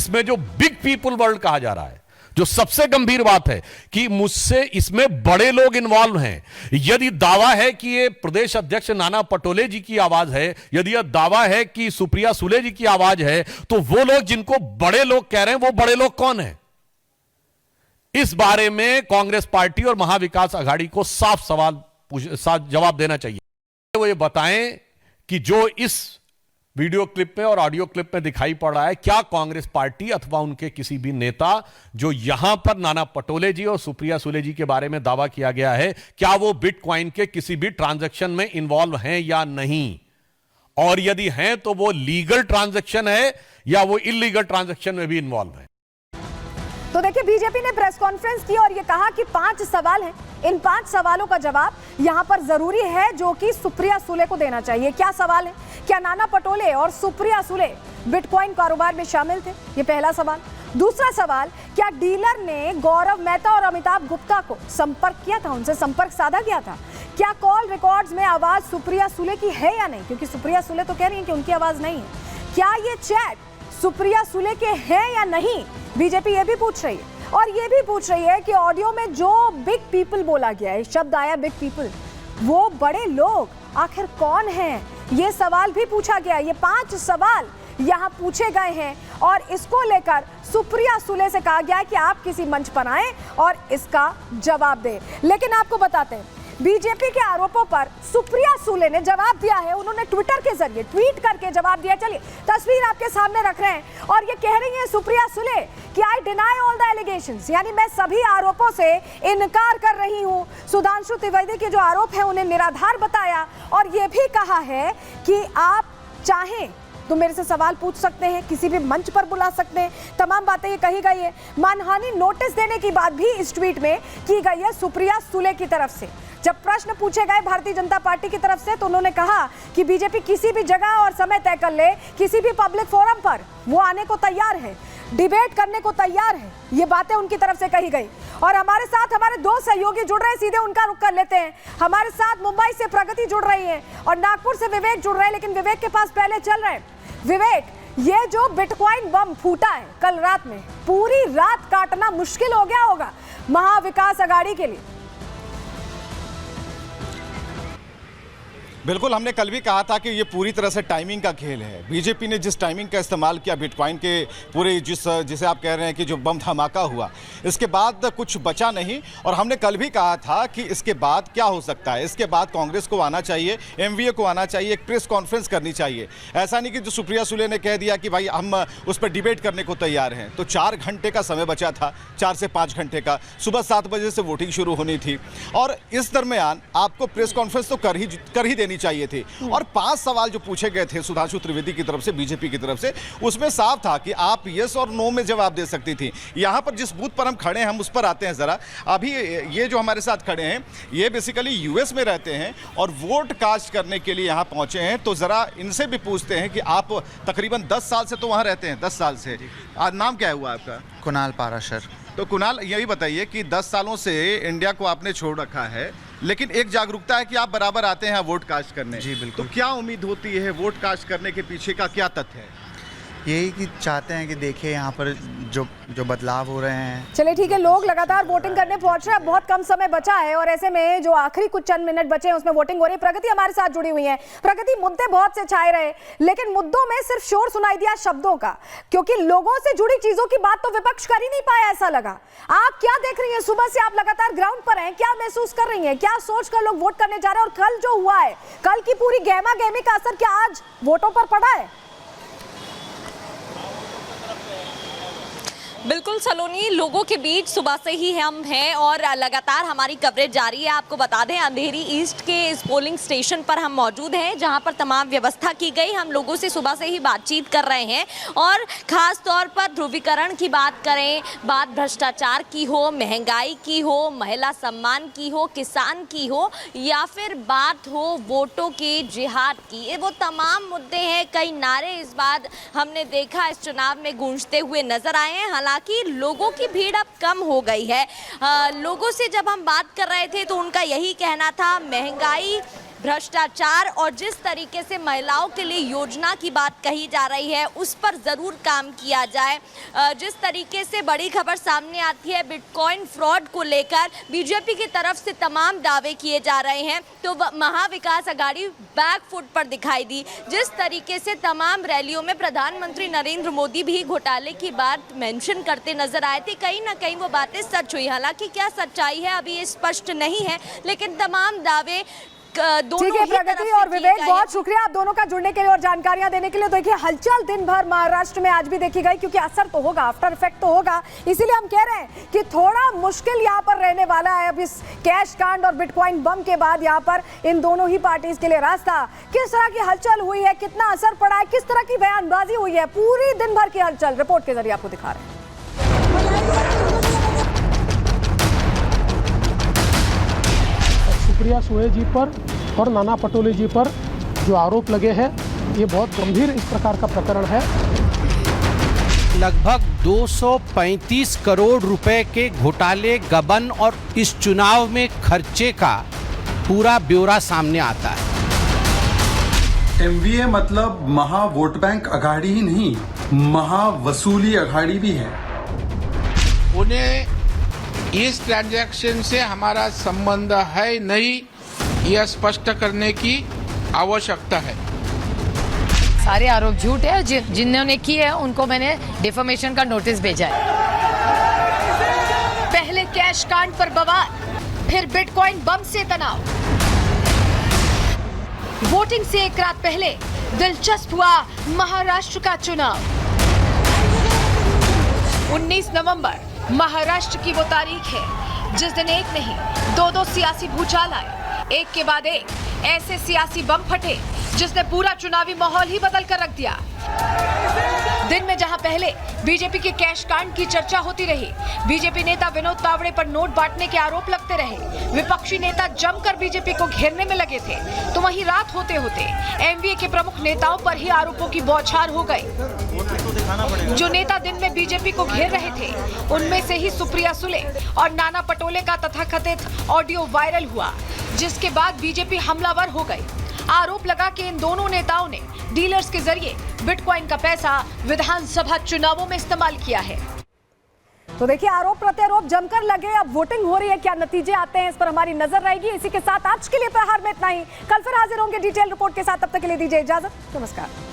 Politics में जो big people world कहा जा रहा है, जो सबसे गंभीर बात है कि मुझसे इसमें बड़े लोग इन्वॉल्व हैं। यदि दावा है कि ये प्रदेश अध्यक्ष नाना पटोले जी की आवाज है, यदि यह दावा है कि सुप्रिया सुले जी की आवाज है, तो वो लोग जिनको बड़े लोग कह रहे हैं वो बड़े लोग कौन है? इस बारे में कांग्रेस पार्टी और महाविकास आघाड़ी को साफ जवाब देना चाहिए। वो ये बताएं कि जो इस वीडियो क्लिप में और ऑडियो क्लिप में दिखाई पड़ रहा है, क्या कांग्रेस पार्टी अथवा उनके किसी भी नेता जो यहां पर नाना पटोले जी और सुप्रिया सुले जी के बारे में दावा किया गया है, क्या वो बिटकॉइन के किसी भी ट्रांजैक्शन में इन्वॉल्व हैं या नहीं? और यदि हैं तो वो लीगल ट्रांजैक्शन है या वो इलीगल ट्रांजैक्शन में भी इन्वॉल्व है? तो देखिए, बीजेपी ने प्रेस कॉन्फ्रेंस की और ये कहा कि 5 सवाल हैं। इन 5 सवालों का जवाब यहां पर जरूरी है जो कि सुप्रिया सुले को देना चाहिए। क्या सवाल है? क्या नाना पटोले और सुप्रिया सुले बिटकॉइन कारोबार में शामिल थे? ये पहला सवाल। दूसरा सवाल, क्या डीलर ने गौरव मेहता और अमिताभ गुप्ता को संपर्क किया था, उनसे संपर्क साधा गया था? क्या कॉल रिकॉर्ड्स में आवाज सुप्रिया सुले की है या नहीं? क्योंकि सुप्रिया सुले तो कह रही है कि उनकी आवाज नहीं है। क्या ये चैट सुप्रिया सुले के हैं या नहीं? बीजेपी ये भी पूछ रही है। और ये भी पूछ रही है कि ऑडियो में जो बिग पीपल बोला गया है, शब्द आया बिग पीपल, वो बड़े लोग आखिर कौन हैं? ये सवाल भी पूछा गया। ये 5 सवाल यहाँ पूछे गए हैं और इसको लेकर सुप्रिया सुले से कहा गया है कि आप किसी मंच पर आएं और इसका जवाब दें। लेकिन आपको बताते हैं, बीजेपी के आरोपों पर सुप्रिया सुले ने जवाब दिया है। उन्होंने ट्विटर के जरिए ट्वीट करके जवाब दिया। चलिए तस्वीर आपके सामने रख रहे हैं और ये कह रही हैं सुप्रिया सुले कि I deny all the allegations, यानी मैं सभी आरोपों से इनकार कर रही हूं। सुधांशु त्रिवेदी के जो आरोप हैं उन्हें निराधार बताया और ये भी कहा है कि आप चाहें तो मेरे से सवाल पूछ सकते हैं, किसी भी मंच पर बुला सकते हैं। तमाम बातें ये कही गई है। मानहानि नोटिस देने की बात भी इस ट्वीट में की गई है सुप्रिया सुले की तरफ से। जब प्रश्न पूछे गए भारतीय जनता पार्टी की तरफ से तो उन्होंने कहा कि बीजेपी किसी भी जगह और समय तय कर ले, किसी भी पब्लिक फोरम पर वो आने को तैयार है, डिबेट करने को तैयार है। ये बातें उनकी तरफ से कही गई। और हमारे साथ हमारे 2 सहयोगी जुड़ रहे हैं, सीधे उनका रुख कर लेते हैं। हमारे साथ मुंबई से प्रगति जुड़ रही है और नागपुर से विवेक जुड़ रहे हैं, लेकिन विवेक के पास पहले चल रहे हैं। विवेक, ये जो बिटकॉइन बम फूटा है कल रात में, पूरी रात काटना मुश्किल हो गया होगा महाविकास आघाड़ी के लिए। बिल्कुल, हमने कल भी कहा था कि ये पूरी तरह से टाइमिंग का खेल है। बीजेपी ने जिस टाइमिंग का इस्तेमाल किया बिटकॉइन के पूरे जिसे आप कह रहे हैं कि जो बम धमाका हुआ, इसके बाद कुछ बचा नहीं। और हमने कल भी कहा था कि इसके बाद क्या हो सकता है। इसके बाद कांग्रेस को आना चाहिए, एमवीए को आना चाहिए, एक प्रेस कॉन्फ्रेंस करनी चाहिए। ऐसा नहीं कि जो सुप्रिया सुले ने कह दिया कि भाई हम उस पर डिबेट करने को तैयार हैं। तो 4 घंटे का समय बचा था, 4 से 5 घंटे का। सुबह 7 बजे से वोटिंग शुरू होनी थी और इस दरमियान आपको प्रेस कॉन्फ्रेंस तो कर ही देनी चाहिए थी। और 5 सवाल जो पूछे गए थे सुधांशु त्रिवेदी की तरफ से, बीजेपी की तरफ से, उसमें साफ था कि आप यस और नो में जवाब दे सकती थी। यहां पर जिस बूथ पर हम खड़े हैं, हम उस पर आते हैं जरा। अभी ये जो हमारे साथ खड़े हैं, ये बेसिकली यूएस में रहते हैं और वोट कास्ट करने के लिए यहां पहुंचे हैं। तो जरा इनसे भी पूछते हैं कि आप तकरीबन 10 साल से तो वहां रहते हैं, 10 साल से। आज नाम क्या हुआ आपका? कुणाल पाराशर। तो कुणाल, यही बताइए कि 10 सालों से इंडिया को आपने छोड़ रखा है, लेकिन एक जागरूकता है कि आप बराबर आते हैं वोट कास्ट करने। जी बिल्कुल। तो क्या उम्मीद होती है, वोट कास्ट करने के पीछे का क्या तथ्य है? यही कि चाहते हैं कि देखिए यहाँ पर जो बदलाव हो रहे हैं। चलिए ठीक है, लोग लगातार वोटिंग करने पहुंच रहे हैं। बहुत कम समय बचा है और ऐसे में जो आखिरी कुछ चंद मिनट बचे हैं उसमें वोटिंग हो रही है। प्रगति हमारे साथ जुड़ी हुई है। प्रगति, मुद्दे बहुत से छाए रहे, लेकिन मुद्दों में सिर्फ शोर सुनाई दिया शब्दों का, क्योंकि लोगों से जुड़ी चीजों की बात तो विपक्ष कर ही नहीं पाया, ऐसा लगा। आप क्या देख रही हैं? सुबह से आप लगातार ग्राउंड पर हैं, क्या महसूस कर रही हैं? क्या सोचकर लोग वोट करने जा रहे हैं? और कल जो हुआ है, कल की पूरी गहमा गहमी का असर क्या आज वोटों पर पड़ा है? बिल्कुल सलोनी, लोगों के बीच सुबह से ही हम हैं और लगातार हमारी कवरेज जारी है। आपको बता दें, अंधेरी ईस्ट के इस पोलिंग स्टेशन पर हम मौजूद हैं, जहां पर तमाम व्यवस्था की गई। हम लोगों से सुबह से ही बातचीत कर रहे हैं और ख़ास तौर पर ध्रुवीकरण की बात करें, बात भ्रष्टाचार की हो, महंगाई की हो, महिला सम्मान की हो, किसान की हो, या फिर बात हो वोटों के जिहाद की, ये वो तमाम मुद्दे हैं। कई नारे इस बार हमने देखा इस चुनाव में गूंजते हुए नजर आए हैं। हालांकि लोगों की भीड़ अब कम हो गई है। लोगों से जब हम बात कर रहे थे तो उनका यही कहना था, महंगाई भ्रष्टाचार और जिस तरीके से महिलाओं के लिए योजना की बात कही जा रही है उस पर ज़रूर काम किया जाए। जिस तरीके से बड़ी खबर सामने आती है बिटकॉइन फ्रॉड को लेकर बीजेपी की तरफ से तमाम दावे किए जा रहे हैं, तो महाविकास आघाड़ी बैक फुट पर दिखाई दी। जिस तरीके से तमाम रैलियों में प्रधानमंत्री नरेंद्र मोदी भी घोटाले की बात मेंशन करते नजर आए थे, कहीं ना कहीं वो बातें सच हुई। हालांकि क्या सच्चाई है अभी ये स्पष्ट नहीं है, लेकिन तमाम दावे ठीक है प्रगति और विवेक, बहुत शुक्रिया आप दोनों का जुड़ने के लिए और जानकारियां देने के लिए। देखिए हलचल दिन भर महाराष्ट्र में आज भी देखी गई, क्योंकि असर तो होगा, आफ्टर इफेक्ट तो होगा। इसीलिए हम कह रहे हैं कि थोड़ा मुश्किल यहाँ पर रहने वाला है अब इस कैश कांड और बिटकॉइन बम के बाद यहाँ पर इन दोनों ही पार्टीज के लिए रास्ता। किस तरह की हलचल हुई है, कितना असर पड़ा है, किस तरह की बयानबाजी हुई है, पूरी दिन भर की हलचल रिपोर्ट के जरिए आपको दिखा रहे हैं। सुप्रिया सुले जी पर और नाना पटोले जी पर जो आरोप लगे हैं ये बहुत गंभीर इस प्रकार का प्रकरण है। लगभग 235 करोड़ रुपए के घोटाले, गबन और इस चुनाव में खर्चे का पूरा ब्यौरा सामने आता है। एमवीए मतलब महा वोट बैंक अघाड़ी ही नहीं, महा वसूली अघाड़ी भी है। उन्हें इस ट्रांजैक्शन से हमारा संबंध है नहीं, यह स्पष्ट करने की आवश्यकता है। सारे आरोप झूठ है, जिन्होंने की है उनको मैंने डिफेमेशन का नोटिस भेजा है। पहले कैश कांड पर बवाल, फिर बिटकॉइन बम से तनाव। वोटिंग से एक रात पहले दिलचस्प हुआ महाराष्ट्र का चुनाव। 19 नवंबर महाराष्ट्र की वो तारीख है जिस दिन एक नहीं दो सियासी भूचाल आए, एक के बाद एक ऐसे सियासी बम फटे जिसने पूरा चुनावी माहौल ही बदल कर रख दिया। दिन में जहां पहले बीजेपी के कैश कांड की चर्चा होती रही, बीजेपी नेता विनोद तावड़े पर नोट बांटने के आरोप लगते रहे, विपक्षी नेता जमकर बीजेपी को घेरने में लगे थे, तो वहीं रात होते होते एमवीए के प्रमुख नेताओं पर ही आरोपों की बौछार हो गई। जो नेता दिन में बीजेपी को घेर रहे थे उनमें से ही सुप्रिया सुले और नाना पटोले का तथाकथित ऑडियो वायरल हुआ, जिसके बाद बीजेपी हमलावर हो गई। आरोप लगा कि इन दोनों नेताओं ने डीलर्स के जरिए बिटकॉइन का पैसा विधानसभा चुनावों में इस्तेमाल किया है। तो देखिए आरोप प्रत्यारोप जमकर लगे, अब वोटिंग हो रही है, क्या नतीजे आते हैं इस पर हमारी नजर रहेगी। इसी के साथ आज के लिए प्रहार में इतना ही, कल फिर हाजिर होंगे डिटेल रिपोर्ट के साथ, तब तक के लिए दीजिए इजाजत, नमस्कार।